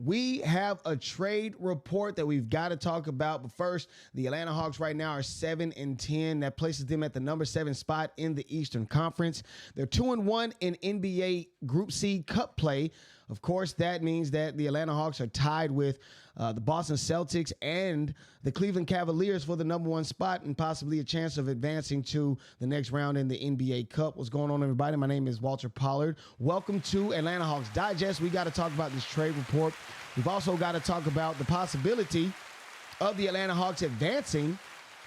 we have a trade report that we've got to talk about. But first, the Atlanta Hawks right now are 7-10. That places them at the number 7 spot in the Eastern Conference. They're 2-1 in NBA Group C Cup play. Of course, that means that the Atlanta Hawks are tied with the Boston Celtics and the Cleveland Cavaliers for the number 1 spot and possibly a chance of advancing to the next round in the NBA Cup. What's going on, everybody? My name is Walter Pollard. Welcome to Atlanta Hawks Digest. We got to talk about this trade report. We've also got to talk about the possibility of the Atlanta Hawks advancing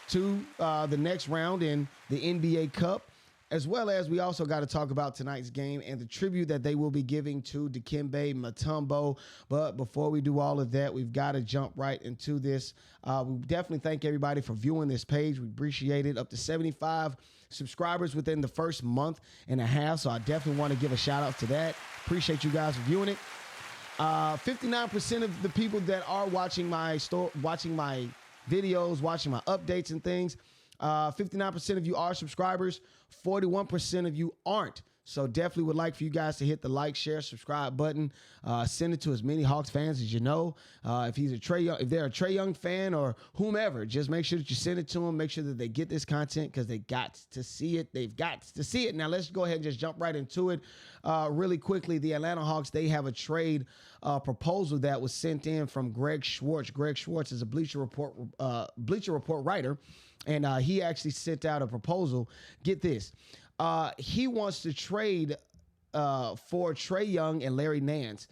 to the next round in the NBA Cup, as well as we also got to talk about tonight's game and the tribute that they will be giving to Dikembe Mutombo. But before we do all of that, we've got to jump right into this. We definitely thank everybody for viewing this page. We appreciate it. Up to 75 subscribers within the first month and a half. So I definitely want to give a shout out to that. Appreciate you guys for viewing it. 59% of the people that are watching my videos, watching my updates and things, 59% of you are subscribers, 41% of you aren't. So definitely would like for you guys to hit the like, share, subscribe button. Send it to as many Hawks fans as you know. If they're a Trae Young fan or whomever, just make sure that you send it to them. Make sure that they get this content because they got to see it. They've got to see it. Now let's go ahead and just jump right into it. Really quickly, the Atlanta Hawks, they have a trade proposal that was sent in from Greg Schwartz. Greg Schwartz is a Bleacher Report writer, and he actually sent out a proposal. Get this. He wants to trade for Trae Young and Larry Nance.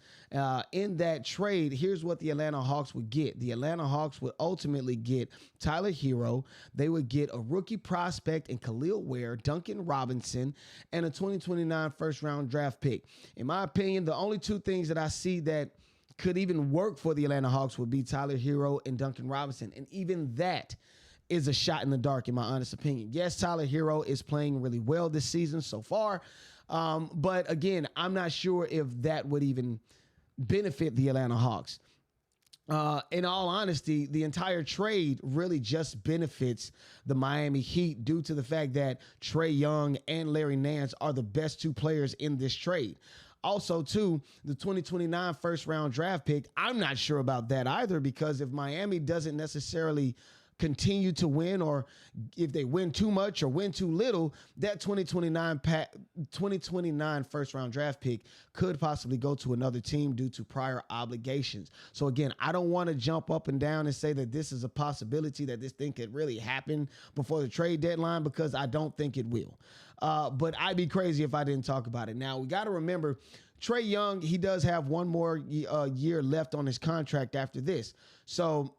In that trade, here's what the Atlanta Hawks would get. The Atlanta Hawks would ultimately get Tyler Hero. They would get a rookie prospect in Khalil Ware, Duncan Robinson, and a 2029 first-round draft pick. In my opinion, the only two things that I see that could even work for the Atlanta Hawks would be Tyler Hero and Duncan Robinson. And even that is a shot in the dark, in my honest opinion. Yes, Tyler Hero is playing really well this season so far. But again, I'm not sure if that would even benefit the Atlanta Hawks. In all honesty, the entire trade really just benefits the Miami Heat due to the fact that Trae Young and Larry Nance are the best two players in this trade. Also, too, the 2029 first-round draft pick, I'm not sure about that either, because if Miami doesn't necessarily continue to win, or if they win too much or win too little, that 2029 first-round draft pick could possibly go to another team due to prior obligations. So again, I don't want to jump up and down and say that this is a possibility that this thing could really happen before the trade deadline, because I don't think it will. But I'd be crazy if I didn't talk about it. Now, we got to remember, Trae Young, he does have one more year left on his contract after this. So,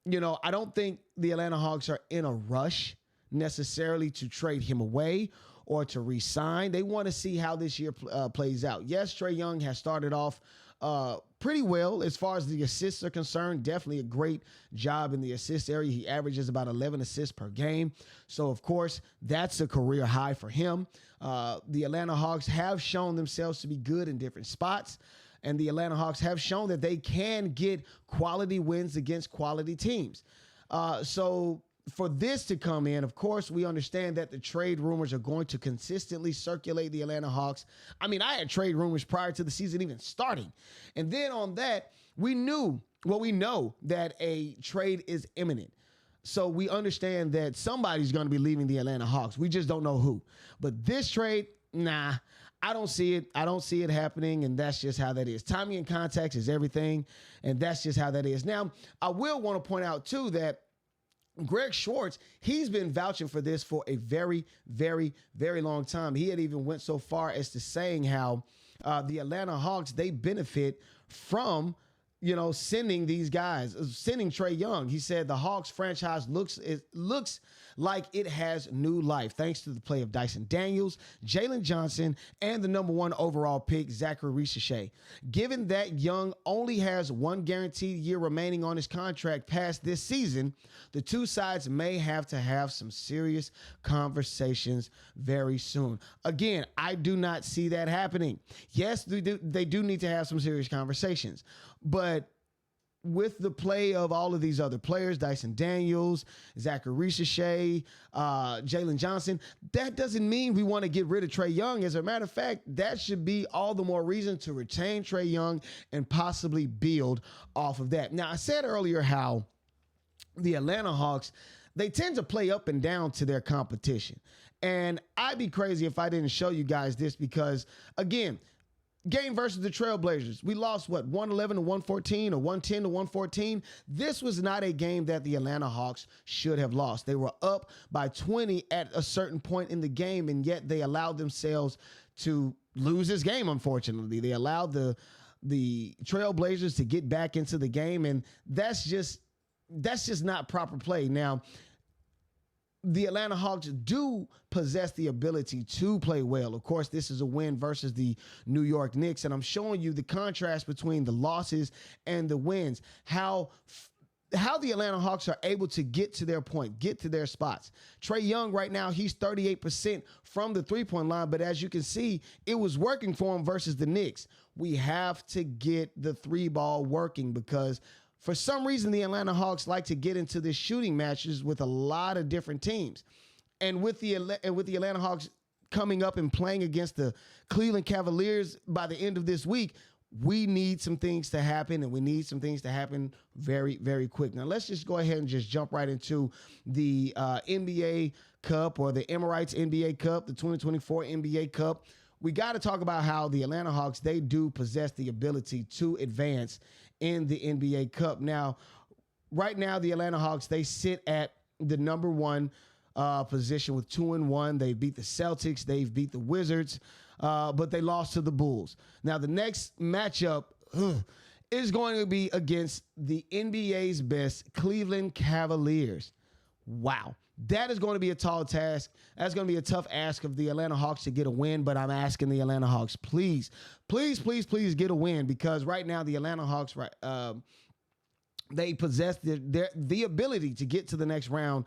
you know, I don't think the Atlanta Hawks are in a rush necessarily to trade him away or to re-sign. They want to see how this year plays out. Yes, Trae Young has started off pretty well as far as the assists are concerned. Definitely a great job in the assist area. He averages about 11 assists per game. So, of course, that's a career high for him. The Atlanta Hawks have shown themselves to be good in different spots. And the Atlanta Hawks have shown that they can get quality wins against quality teams. So for this to come in, of course, we understand that the trade rumors are going to consistently circulate the Atlanta Hawks. I mean, I had trade rumors prior to the season even starting. And then on that, we know that a trade is imminent. So we understand that somebody's going to be leaving the Atlanta Hawks. We just don't know who. But this trade, nah. I don't see it. I don't see it happening, and that's just how that is. Timing and context is everything, and that's just how that is. Now, I will want to point out, too, that Greg Schwartz, he's been vouching for this for a very, very, very long time. He had even went so far as to saying how the Atlanta Hawks, they benefit from, you know, sending these guys, sending Trae Young. He said the Hawks franchise looks like it has new life thanks to the play of Dyson Daniels, Jalen Johnson, and the number 1 overall pick, Zaccharie Risacher. Given that Young only has one guaranteed year remaining on his contract past this season, the two sides may have to have some serious conversations very soon. Again, I do not see that happening. Yes, they do need to have some serious conversations, but with the play of all of these other players, Dyson Daniels, Zaccharie Risacher, Jalen Johnson, that doesn't mean we want to get rid of Trae Young. As a matter of fact, that should be all the more reason to retain Trae Young and possibly build off of that. Now, I said earlier how the Atlanta Hawks, they tend to play up and down to their competition. And I'd be crazy if I didn't show you guys this because, again, game versus the Trailblazers, we lost, 111 to 114 or 110 to 114. This was not a game that the Atlanta Hawks should have lost. They were up by 20 at a certain point in the game, and yet they allowed themselves to lose this game, unfortunately. They allowed the Trailblazers to get back into the game, and that's just not proper play. Now, the Atlanta Hawks do possess the ability to play well. Of course, this is a win versus the New York Knicks, and I'm showing you the contrast between the losses and the wins, how the Atlanta Hawks are able to get to their point, get to their spots. Trae Young right now, he's 38% from the three-point line, but as you can see, it was working for him versus the Knicks. We have to get the three ball working because for some reason, the Atlanta Hawks like to get into this shooting matches with a lot of different teams. And with the Atlanta Hawks coming up and playing against the Cleveland Cavaliers by the end of this week, we need some things to happen, and we need some things to happen very, very quick. Now, let's just go ahead and just jump right into the NBA Cup, or the Emirates NBA Cup, the 2024 NBA Cup. We got to talk about how the Atlanta Hawks, they do possess the ability to advance in the NBA Cup. Now, right now, the Atlanta Hawks, they sit at the number one position with 2-1. They beat the Celtics. They've beat the Wizards, but they lost to the Bulls. Now, the next matchup is going to be against the NBA's best Cleveland Cavaliers. Wow. That is going to be a tall task. That's going to be a tough ask of the Atlanta Hawks to get a win, but I'm asking the Atlanta Hawks, please, please, please, please get a win, because right now the Atlanta Hawks, they possess the ability to get to the next round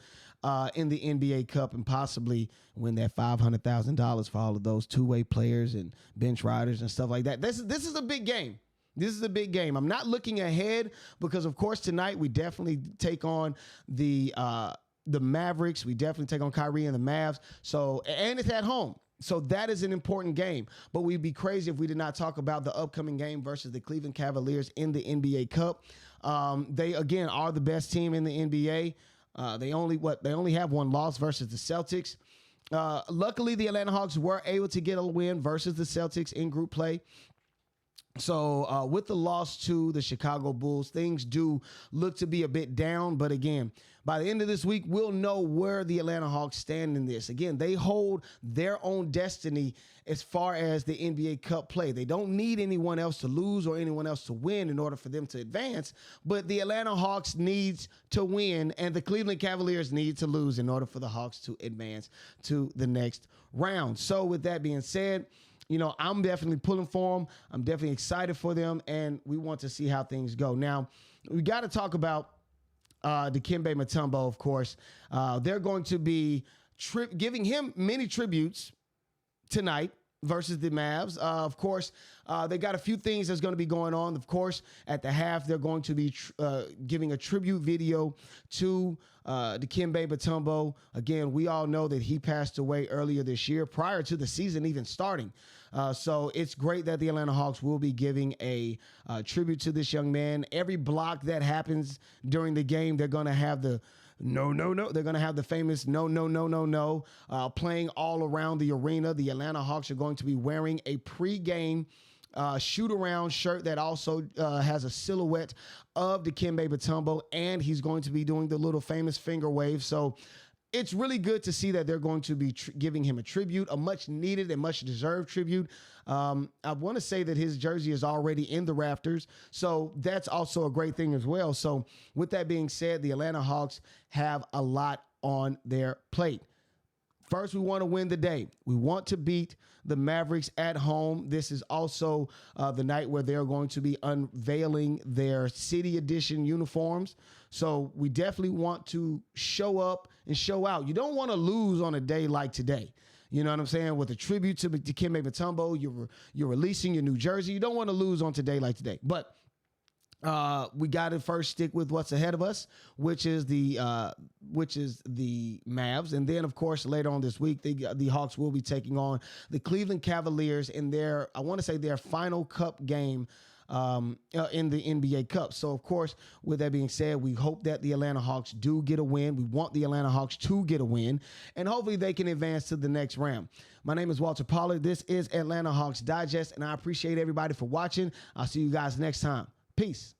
in the NBA Cup and possibly win that $500,000 for all of those two-way players and bench riders and stuff like that. This is a big game. This is a big game. I'm not looking ahead because, of course, tonight we definitely take on the Mavericks. We definitely take on Kyrie and the Mavs. So, and it's at home. So that is an important game. But we'd be crazy if we did not talk about the upcoming game versus the Cleveland Cavaliers in the NBA Cup. They, again, are the best team in the NBA. They only have one loss versus the Celtics. Luckily, the Atlanta Hawks were able to get a win versus the Celtics in group play. So with the loss to the Chicago Bulls, things do look to be a bit down. But again, by the end of this week, we'll know where the Atlanta Hawks stand in this. Again, they hold their own destiny as far as the NBA Cup play. They don't need anyone else to lose or anyone else to win in order for them to advance. But the Atlanta Hawks needs to win, and the Cleveland Cavaliers need to lose in order for the Hawks to advance to the next round. So with that being said, you know, I'm definitely pulling for them. I'm definitely excited for them, and we want to see how things go. Now, we got to talk about Dikembe Mutombo, of course. They're going to be giving him many tributes tonight versus the Mavs. Of course, they got a few things that's going to be going on. Of course, at the half, they're going to be giving a tribute video to Dikembe Mutombo. Again, we all know that he passed away earlier this year, prior to the season even starting. So it's great that the Atlanta Hawks will be giving a tribute to this young man. Every block that happens during the game, they're going to have the no. They're going to have the famous no, playing all around the arena. The Atlanta Hawks are going to be wearing a pregame shoot-around shirt that also has a silhouette of Dikembe Mutombo, and he's going to be doing the little famous finger wave. So it's really good to see that they're going to be giving him a tribute, a much-needed and much-deserved tribute. I want to say that his jersey is already in the rafters, so that's also a great thing as well. So with that being said, the Atlanta Hawks have a lot on their plate. First, we want to win the day. We want to beat the Mavericks at home. This is also the night where they're going to be unveiling their City Edition uniforms. So we definitely want to show up and show out. You don't want to lose on a day like today. You know what I'm saying? With a tribute to Dikembe Mutombo, you're releasing your new jersey. You don't want to lose on today like today. But We got to first stick with what's ahead of us, which is the Mavs, and then of course later on this week the Hawks will be taking on the Cleveland Cavaliers in their, I want to say, their final Cup game in the NBA Cup. So of course, with that being said, we hope that the Atlanta Hawks do get a win. We want the Atlanta Hawks to get a win, and hopefully they can advance to the next round. My name is Walter Pollard. This is Atlanta Hawks Digest, and I appreciate everybody for watching. I'll see you guys next time. Peace.